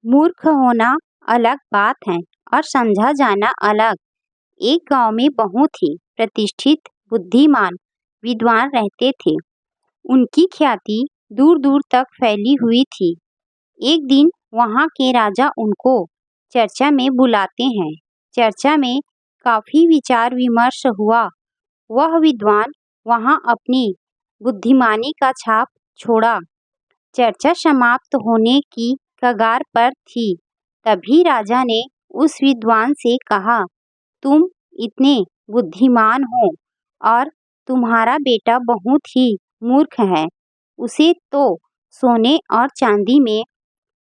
मूर्ख होना अलग बात है और समझा जाना अलग। एक गांव में बहुत ही प्रतिष्ठित बुद्धिमान विद्वान रहते थे। उनकी ख्याति दूर दूर तक फैली हुई थी। एक दिन वहां के राजा उनको चर्चा में बुलाते हैं। चर्चा में काफी विचार विमर्श हुआ। वह विद्वान वहां अपनी बुद्धिमानी का छाप छोड़ा। चर्चा समाप्त होने की कगार पर थी। तभी राजा ने उस विद्वान से कहा, तुम इतने बुद्धिमान हो और तुम्हारा बेटा बहुत ही मूर्ख है। उसे तो सोने और चांदी में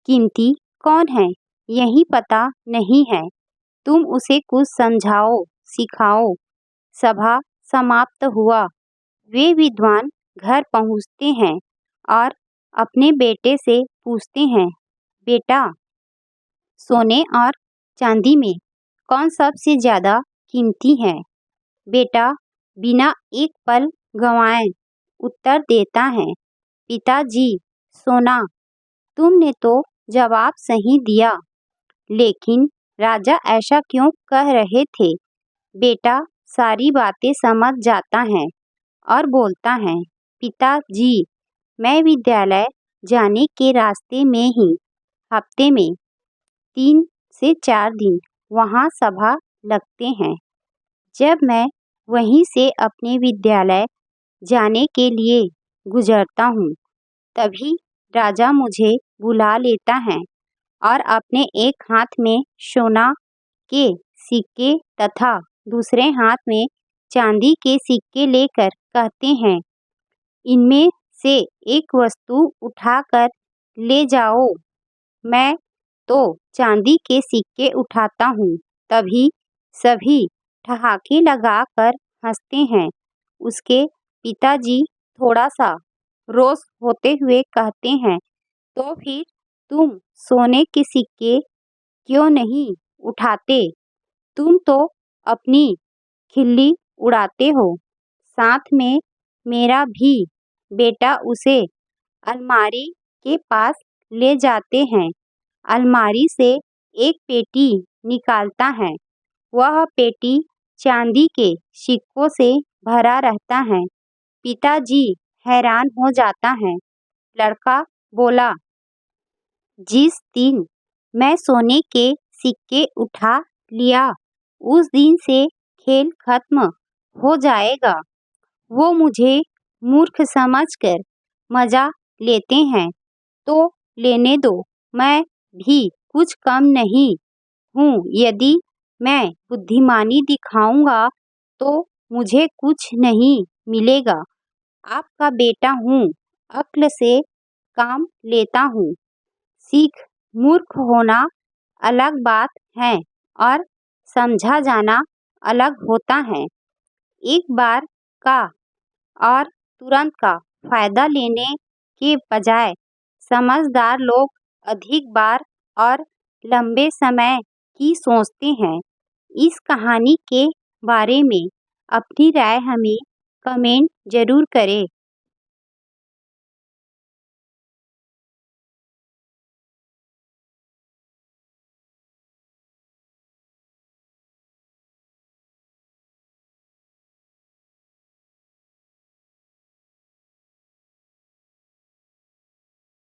कीमती कौन है यही पता नहीं है। तुम उसे कुछ समझाओ, सिखाओ। सभा समाप्त हुआ। वे विद्वान घर पहुंचते हैं और अपने बेटे से पूछते हैं, बेटा, सोने और चांदी में कौन सबसे ज्यादा कीमती है? बेटा बिना एक पल गंवाए उत्तर देता है, पिताजी, सोना। तुमने तो जवाब सही दिया, लेकिन राजा ऐसा क्यों कह रहे थे? बेटा सारी बातें समझ जाता है और बोलता है, पिताजी, मैं विद्यालय जाने के रास्ते में ही हफ्ते में 3 से 4 दिन वहाँ सभा लगते हैं। जब मैं वहीं से अपने विद्यालय जाने के लिए गुजरता हूँ, तभी राजा मुझे बुला लेता है और अपने एक हाथ में सोना के सिक्के तथा दूसरे हाथ में चांदी के सिक्के लेकर कहते हैं, इनमें से एक वस्तु उठाकर ले जाओ। मैं तो चांदी के सिक्के उठाता हूँ। तभी सभी ठहाके लगाकर हंसते हैं। उसके पिताजी थोड़ा सा रोष होते हुए कहते हैं, तो फिर तुम सोने के सिक्के क्यों नहीं उठाते? तुम तो अपनी खिल्ली उड़ाते हो। साथ में मेरा भी बेटा उसे अलमारी के पास ले जाते हैं। अलमारी से एक पेटी निकालता है। वह पेटी चांदी के सिक्कों से भरा रहता है। पिताजी हैरान हो जाता है। लड़का बोला, जिस दिन मैं सोने के सिक्के उठा लिया, उस दिन से खेल खत्म हो जाएगा। वो मुझे मूर्ख समझकर मजा लेते हैं, तो लेने दो। मैं भी कुछ कम नहीं हूँ। यदि मैं बुद्धिमानी दिखाऊंगा तो मुझे कुछ नहीं मिलेगा। आपका बेटा हूँ, अक्ल से काम लेता हूँ। सीख, मूर्ख होना अलग बात है और समझा जाना अलग होता है। एक बार का और तुरंत का फायदा लेने के बजाय समझदार लोग अधिक बार और लंबे समय की सोचते हैं। इस कहानी के बारे में अपनी राय हमें कमेंट जरूर करें।